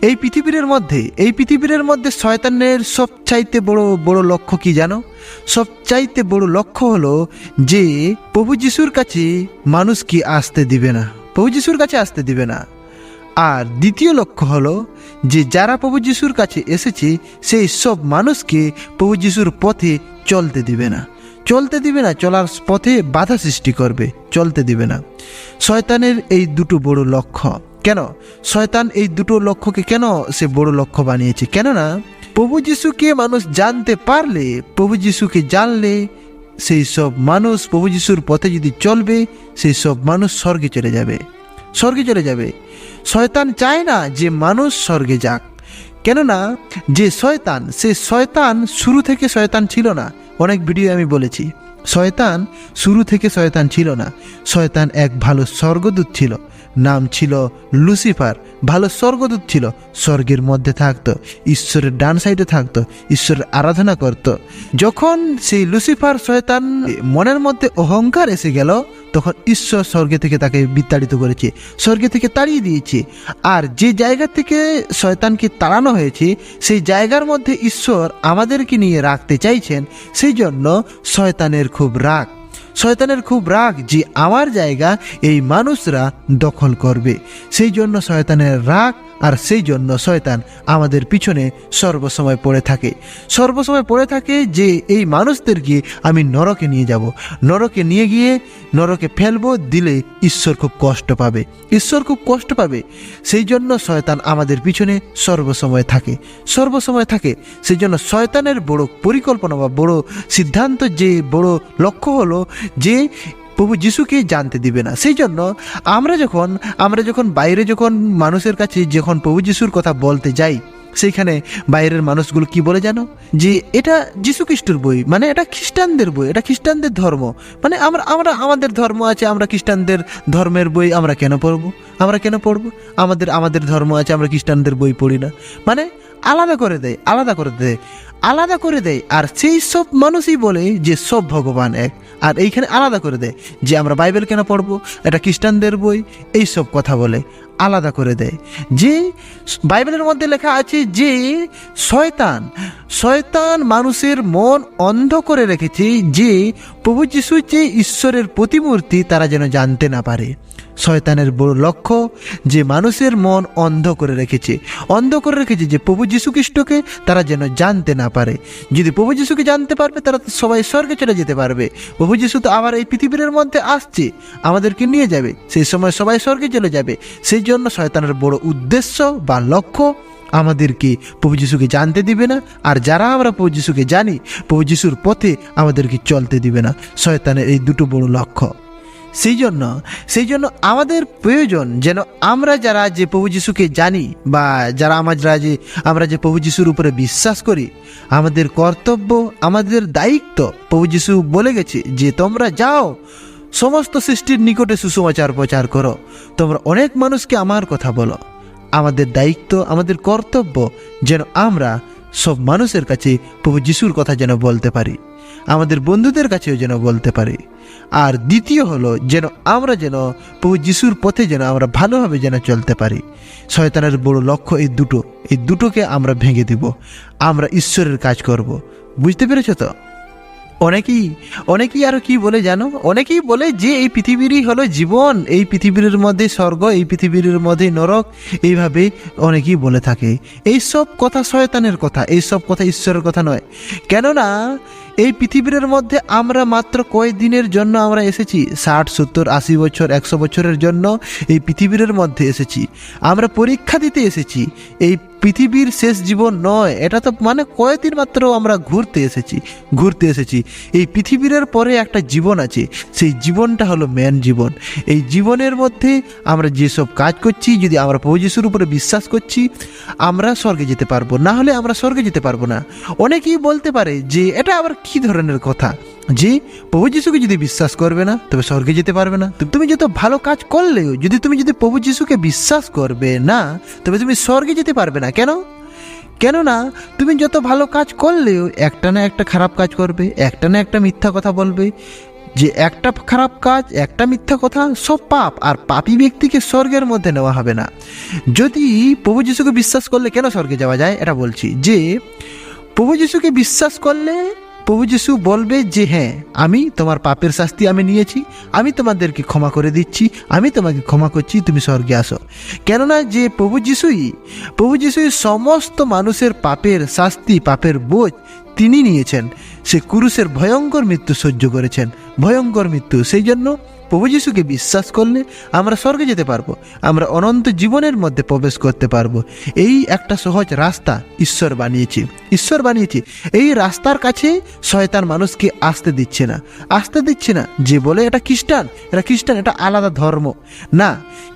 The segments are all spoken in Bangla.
এই পৃথিবীর মধ্যে শয়তানের সবচাইতে বড় বড় লক্ষ্য কি জানো? সবচাইতে বড় লক্ষ্য হলো যে প্রভু যিশুর কাছে মানুষকে আসতে দিবে না, প্রভু যিশুর কাছে আসতে দিবে না। আর দ্বিতীয় লক্ষ্য হলো যে যারা প্রভু যিশুর কাছে এসেছে সেই সব মানুষকে প্রভু যিশুর পথে চলতে দিবে না, চলার পথে বাধা সৃষ্টি করবে, চলতে দিবে না। শয়তানের এই দুটো বড় লক্ষ্য। কেন শয়তান এই দুটো লক্ষ্যকে কেন সে বড় লক্ষ্য বানিয়েছে? কেননা প্রভু যিশুকে মানুষ জানতে পারলে, প্রভু যিশুকে জানলে সেই সব মানুষ প্রভু যিশুর পথে যদি চলবে, সেই সব মানুষ স্বর্গে চলে যাবে, স্বর্গে চলে যাবে। শয়তান চায় না যে মানুষ স্বর্গে যাক, কেননা যে শয়তান, সে শয়তান শুরু থেকে শয়তান ছিল না। অনেক ভিডিও আমি বলেছি, শয়তান শুরু থেকে শয়তান ছিল না। শয়তান এক ভালো স্বর্গদূত ছিল, নাম ছিল লুসিফার। ভালো স্বর্গদূত ছিল, স্বর্গের মধ্যে থাকতো, ঈশ্বরের ডান সাইডে থাকতো, ঈশ্বরের আরাধনা করত। যখন সেই লুসিফার শয়তান মনের মধ্যে অহংকার এসে গেল, তখন ঈশ্বর স্বর্গে থেকে তাকে বিতাড়িত করেছে, স্বর্গে থেকে তাড়িয়ে দিয়েছে। আর যে জায়গা থেকে শয়তানকে তাড়ানো হয়েছে, সেই জায়গার মধ্যে ঈশ্বর আমাদেরকে নিয়ে রাখতে চাইছেন। সেই জন্য শয়তানের খুব রাগ, শয়তানের খুব রাগ যে আমার জায়গা এই মানুষরা দখল করবে। সেই জন্য শয়তানের রাগ, আর সেই জন্য শয়তান আমাদের পিছনে সর্বসময় পড়ে থাকে, সর্বসময় পড়ে থাকে যে এই মানুষদেরকে আমি নরকে নিয়ে যাব, নরকে নিয়ে গিয়ে নরকে ফেলবো, দিলে ঈশ্বর খুব কষ্ট পাবে, ঈশ্বর খুব কষ্ট পাবে। সেই জন্য শয়তান আমাদের পিছনে সর্বসময় থাকে, সর্বসময় থাকে। সেই জন্য শয়তানের বড় পরিকল্পনা বা বড় সিদ্ধান্ত, যে বড় লক্ষ্য হলো যে প্রভু যিশুকে জানতে দিবে না। সেই জন্য আমরা যখন বাইরে যখন মানুষের কাছে যখন প্রভু যিশুর কথা বলতে যাই, সেইখানে বাইরের মানুষগুলো কি বলে জানো? যে এটা যিশু খ্রিস্টের বই, মানে এটা খ্রিস্টানদের বই, এটা খ্রিস্টানদের ধর্ম। মানে আমরা আমাদের ধর্ম আছে, আমরা খ্রিস্টানদের ধর্মের বই আমরা কেন পড়বো? আমাদের ধর্ম আছে, আমরা খ্রিস্টানদের বই পড়ি না। মানে আলাদা করে দেয়। আর সেই সব মানুষই বলে যে সব ভগবান এক, আর এইখানে আলাদা করে দেয় যে আমরা বাইবেল কেন পড়বো, এটা খ্রিস্টানদের বই, এই সব কথা বলে আলাদা করে দেয়। যে বাইবেলের মধ্যে লেখা আছে যে শয়তান মানুষের মন অন্ধ করে রেখেছে, যে প্রভু যিশু যে ঈশ্বরের প্রতিমূর্তি তারা যেন জানতে না পারে। শয়তানের বড় লক্ষ্য যে মানুষের মন অন্ধ করে রেখেছে যে প্রভু যিশু খ্রিস্টকে তারা যেন জানতে না পারে। যদি প্রভু যিশুকে জানতে পারবে, তারা তো সবাই স্বর্গে চলে যেতে পারবে। প্রভু যিশু তো আবার এই পৃথিবীর মধ্যে আসছে, আমাদেরকে নিয়ে যাবে, সেই সময় সবাই স্বর্গে চলে যাবে। সেই জন্য শয়তানের বড় উদ্দেশ্য বা লক্ষ্য আমাদেরকে প্রভু যিশুকে জানতে দিবে না। আর যারা আমরা প্রভু যিশুকে জানি, প্রভু যিশুর পথে আমাদেরকে চলতে দিবে না। শয়তানের এই দুটো বড় লক্ষ্য। সেই জন্য আমাদের প্রয়োজন যেন আমরা যারা যে প্রভু যিশুকে জানি, বা যারা আমরা যে প্রভু যিশুর উপরে বিশ্বাস করি, আমাদের কর্তব্য, আমাদের দায়িত্ব, প্রভু যিশু বলে গেছে যে তোমরা যাও সমস্ত সৃষ্টির নিকটে সুসমাচার প্রচার করো, তোমরা অনেক মানুষকে আমার কথা বলো। আমাদের দায়িত্ব, আমাদের কর্তব্য যেন আমরা সব মানুষের কাছে প্রভু যিশুর কথা যেন বলতে পারি, আমাদের বন্ধুদের কাছেও যেন বলতে পারি। আর দ্বিতীয় হলো যেন আমরা প্রভু যিশুর পথে যেন আমরা ভালোভাবে যেন চলতে পারি। শয়তানের বড় লক্ষ্য এই দুটোকে আমরা ভেঙে দিব, আমরা ঈশ্বরের কাজ করব। বুঝতে পেরেছ তো? অনেকেই আরো কি বলে জানো? অনেকেই বলে যে এই পৃথিবীরই হলো জীবন, এই পৃথিবীর মধ্যে স্বর্গ, এই পৃথিবীর মধ্যে নরক, এইভাবে অনেকেই বলে থাকে। এই সব কথা শয়তানের কথা, এই সব কথা ঈশ্বরের কথা নয়। কেননা এই পৃথিবীর মধ্যে আমরা মাত্র কয়েকদিনের জন্য আমরা এসেছি, 60, 70, 80 বছর, 100 বছরের জন্য এই পৃথিবীর মধ্যে এসেছি। আমরা পরীক্ষা দিতে এসেছি, এই পৃথিবীর শেষ জীবন নয়। এটা তো মানে কয়েকদিন মাত্র আমরা ঘুরতে এসেছি। এই পৃথিবীর পরে একটা জীবন আছে, সেই জীবনটা হলো মেন জীবন। এই জীবনের মধ্যে আমরা যেসব কাজ করছি, যদি আমরা প্রভু যিশুর উপরে বিশ্বাস করছি, আমরা স্বর্গে যেতে পারবো, না হলে আমরা স্বর্গে যেতে পারবো না। অনেকেই বলতে পারে যে এটা আবার কি ধরনের কথা, যে প্রভু যিশুকে যদি বিশ্বাস করবে না তবে স্বর্গে যেতে পারবে না। তুমি যত ভালো কাজ করলেও যদি প্রভু যিশুকে বিশ্বাস করবে না, তবে তুমি স্বর্গে যেতে পারবে না। কেননা তুমি যত ভালো কাজ করলেও একটা না একটা খারাপ কাজ করবে, একটা না একটা মিথ্যা কথা বলবে, যে একটা খারাপ কাজ, একটা মিথ্যা কথা সব পাপ, আর পাপী ব্যক্তিকে স্বর্গের মধ্যে নেওয়া হবে না। যদি প্রভু যিশুকে বিশ্বাস করলে কেন স্বর্গে যাওয়া যায় এটা বলছি, যে প্রভু যিশুকে বিশ্বাস করলে প্রভু যিশু বলবে যে হ্যাঁ, আমি তোমার পাপের শাস্তি আমি নিয়েছি, আমি তোমাদেরকে ক্ষমা করে দিচ্ছি, আমি তোমাকে ক্ষমা করছি, তুমি স্বর্গে আসো। কেননা যে প্রভু যিশুই সমস্ত মানুষের পাপের শাস্তি, পাপের বোঝ তিনি নিয়েছেন। সে ক্রুশের ভয়ঙ্কর মৃত্যু সহ্য করেছেন, ভয়ঙ্কর মৃত্যু। সেই জন্য প্রভু যিশুকে বিশ্বাস করলে আমরা স্বর্গে যেতে পারবো, আমরা অনন্ত জীবনের মধ্যে প্রবেশ করতে পারবো। এই একটা সহজ রাস্তা ঈশ্বর বানিয়েছি। এই রাস্তার কাছে শয়তান মানুষকে আসতে দিচ্ছে না। যে বলে এটা খ্রিস্টান, এটা আলাদা ধর্ম। না,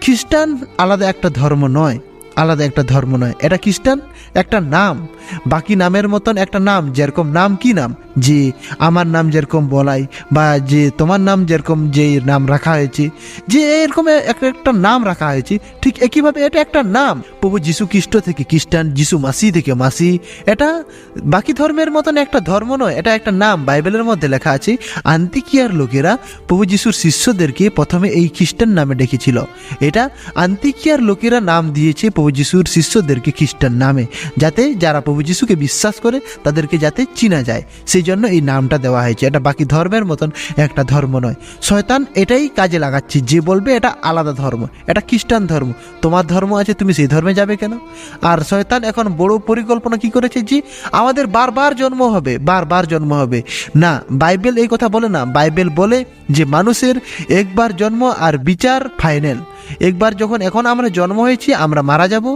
খ্রিস্টান আলাদা একটা ধর্ম নয়, এটা খ্রিস্টান একটা নাম, বাকি নামের মতন একটা নাম। যেরকম নাম, কি নাম, যে আমার নাম যেরকম বলাই, বা যে তোমার নাম যেরকম যে নাম রাখা হয়েছে, যে এরকম একটা নাম রাখা হয়েছে, ঠিক একইভাবে এটা একটা নাম। প্রভু যীশু খ্রিস্ট থেকে খ্রিস্টান, যীশু মাসি থেকে মাসি, এটা বাকি ধর্মের মতন একটা ধর্ম নয়, এটা একটা নাম। বাইবেলের মধ্যে লেখা আছে আন্তিকিয়ার লোকেরা প্রভু যীশুর শিষ্যদেরকে প্রথমে এই খ্রিস্টান নামে ডেকেছিল। এটা আন্তিকিয়ার লোকেরা নাম দিয়েছে প্রভু যীশুর শিষ্যদেরকে খ্রিস্টান নামে, যাতে যারা প্রভু যীশুকে বিশ্বাস করে তাদেরকে যাতে চিনা যায়, সেই জন্য এই নামটা দেওয়া হয়েছে। এটা বাকি ধর্মের মতন একটা ধর্ম নয়। শয়তান এটাই কাজে লাগাচ্ছে, যে বলবে এটা আলাদা ধর্ম, এটা খ্রিস্টান ধর্ম, তোমার ধর্ম আছে, তুমি সেই ধর্মে যাবে কেন? আর শয়তান এখন বড় পরিকল্পনা কি করেছে, যে আমাদের বারবার জন্ম হবে। না, বাইবেল এই কথা বলে না। বাইবেল বলে যে মানুষের একবার জন্ম আর বিচার ফাইনাল। একবার যখন এখন আমরা জন্ম হয়েছি, আমরা মারা যাব,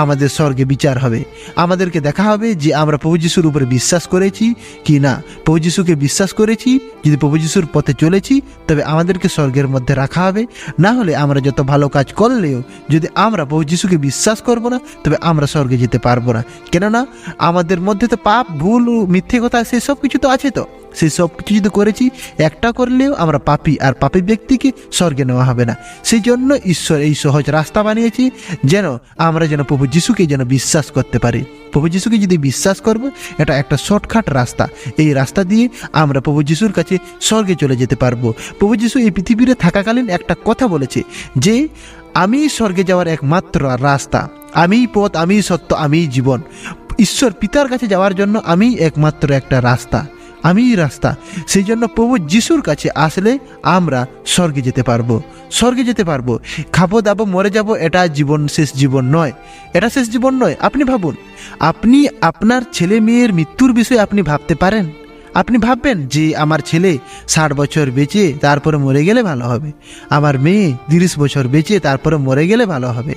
আমাদের স্বর্গে বিচার হবে, আমাদেরকে দেখা হবে যে আমরা প্রভু যিশুর উপরে বিশ্বাস করেছি কি না। প্রভু যিশুকে বিশ্বাস করেছি, যদি প্রভু যিশুর পথে চলেছি, তবে আমাদেরকে স্বর্গের মধ্যে রাখা হবে। না হলে আমরা যত ভালো কাজ করলেও যদি আমরা প্রভু যিশুকে বিশ্বাস করব না, তবে আমরা স্বর্গে যেতে পারবো না। কেননা আমাদের মধ্যে তো পাপ, ভুল, মিথ্যে কথা, সেই সব কিছু তো আছে। তো সেই সব কিছু যদি করেছি, একটা করলেও আমরা পাপী, আর পাপী ব্যক্তিকে স্বর্গে নেওয়া হবে না। সেই জন্য ঈশ্বর এই সহজ রাস্তা বানিয়েছি, যেন আমরা প্রভু যিশুকে বিশ্বাস করতে পারি। প্রভু যিশুকে যদি বিশ্বাস করব, এটা একটা শর্টকাট রাস্তা। এই রাস্তা দিয়ে আমরা প্রভু যিশুর কাছে স্বর্গে চলে যেতে পারবো। প্রভু যিশু এই পৃথিবীতে থাকাকালীন একটা কথা বলেছে, যে আমি স্বর্গে যাওয়ার একমাত্র রাস্তা, আমি পথ, আমি সত্য, আমি জীবন। ঈশ্বর পিতার কাছে যাওয়ার জন্য আমি একমাত্র একটা রাস্তা, আমি রাস্তা। সেই জন্য প্রভু যিশুর কাছে আসলে আমরা স্বর্গে যেতে পারবো। খাবো দাবো মরে যাব, এটা শেষ জীবন নয়। আপনি ভাবুন, আপনি আপনার ছেলে মেয়ের মৃত্যুর বিষয়ে আপনি ভাবতে পারেন? আপনি ভাববেন যে আমার ছেলে 60 বছর বেঁচে তারপরে মরে গেলে ভালো হবে, আমার মেয়ে 30 বছর বেঁচে তারপরে মরে গেলে ভালো হবে?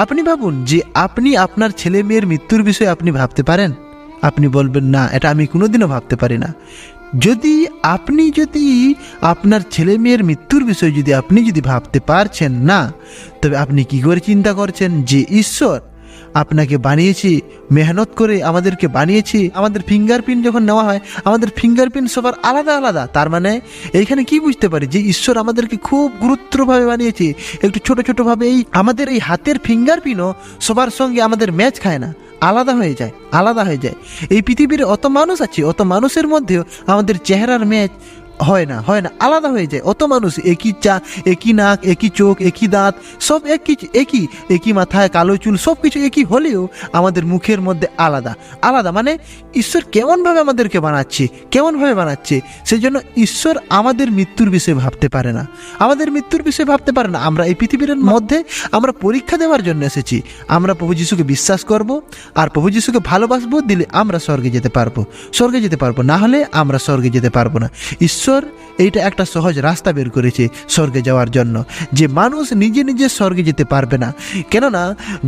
আপনি ভাবুন যে আপনি আপনার ছেলে মেয়ের মৃত্যুর বিষয়ে আপনি ভাবতে পারেন? আপনি বলবেন না, এটা আমি কোনোদিনও ভাবতে পারি না। যদি আপনার ছেলে মেয়ের মৃত্যুর বিষয়ে আপনি ভাবতে পারছেন না, তবে আপনি কি করে চিন্তা করছেন যে ঈশ্বর আপনাকে বানিয়েছি, মেহনত করে আমাদেরকে বানিয়েছি। আমাদের ফিঙ্গারপ্রিন্ট যখন নেওয়া হয়, আমাদের ফিঙ্গারপ্রিন্ট সবার আলাদা আলাদা। তার মানে এইখানে কি বুঝতে পারি, যে ঈশ্বর আমাদেরকে খুব গুরুত্বভাবে বানিয়েছে। একটু ছোট ছোটভাবে আমাদের এই হাতের ফিঙ্গারপ্রিন্টও সবার সঙ্গে আমাদের ম্যাচ খায় না, আলাদা হয়ে যায়। এই পৃথিবীর অত মানুষ আছে, অত মানুষের মধ্যেও আমাদের চেহারার ম্যাচ হয় না, আলাদা হয়ে যায়। অত মানুষ, একই নাক, একই চোখ, একই দাঁত, সব একই মাথায় কালো চুল, সব কিছু একই হলেও আমাদের মুখের মধ্যে আলাদা। মানে ঈশ্বর কেমনভাবে আমাদেরকে বানাচ্ছে। সেই জন্য ঈশ্বর আমাদের মৃত্যুর বিষয়ে ভাবতে পারে না, আমরা এই পৃথিবীর মধ্যে আমরা পরীক্ষা দেওয়ার জন্য এসেছি। আমরা প্রভু যিশুকে বিশ্বাস করব, আর প্রভু যিশুকে ভালোবাসবো, দিলে আমরা স্বর্গে যেতে পারবো, না হলে আমরা স্বর্গে যেতে পারবো না। ঈশ্বর এইটা একটা সহজ রাস্তা বের করেছে স্বর্গে যাওয়ার জন্য, যে মানুষ নিজে স্বর্গে যেতে পারবে না। কেননা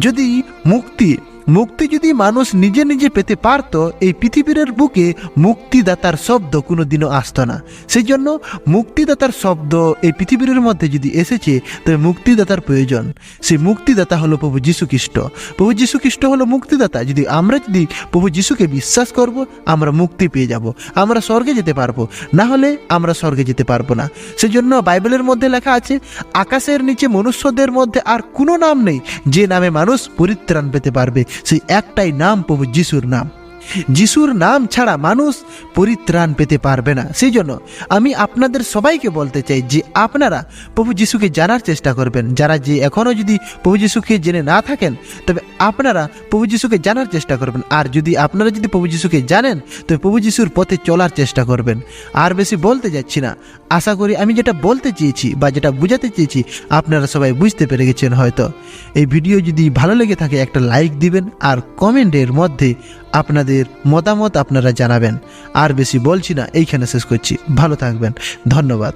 যদি মুক্তি যদি মানুষ নিজে পেতে পারত, এই পৃথিবীর বুকে মুক্তিদাতার শব্দ কোনোদিনও আসতো না। সেই জন্য মুক্তিদাতার শব্দ এই পৃথিবীর মধ্যে যদি এসেছে, তবে মুক্তিদাতার প্রয়োজন। সেই মুক্তিদাতা হলো প্রভু যীশু খ্রিস্ট হলো মুক্তিদাতা। আমরা যদি প্রভু যীশুকে বিশ্বাস করব, আমরা মুক্তি পেয়ে যাব, আমরা স্বর্গে যেতে পারবো, না হলে আমরা স্বর্গে যেতে পারবো না। সেই জন্য বাইবেলের মধ্যে লেখা আছে, আকাশের নিচে মনুষ্যদের মধ্যে আর কোনো নাম নেই যে নামে মানুষ পরিত্রাণ পেতে পারবে, সেই একটাই নাম প্রভু যিশুর নাম। যিশুর নাম ছাড়া মানুষ পরিত্রাণ পেতে পারবে না। সেই জন্য আমি আপনাদের সবাইকে বলতে চাই যে আপনারা প্রভু যিশুকে জানার চেষ্টা করবেন। যারা যে এখনও যদি প্রভু যিশুকে জেনে না থাকেন, তবে আপনারা প্রভু যিশুকে জানার চেষ্টা করবেন। আর যদি আপনারা যদি প্রভু যিশুকে জানেন, তবে প্রভু যিশুর পথে চলার চেষ্টা করবেন। আর বেশি বলতে যাচ্ছি না, আশা করি আমি যেটা বলতে চেয়েছি বা যেটা বোঝাতে চেয়েছি আপনারা সবাই বুঝতে পেরে গেছেন হয়তো। এই ভিডিও যদি ভালো লেগে থাকে একটা লাইক দিবেন, আর কমেন্টের মধ্যে আপনাদের মতামত আপনারা জানাবেন। আর বেশি বলছি না, এইখানে শেষ করছি। ভালো থাকবেন, ধন্যবাদ।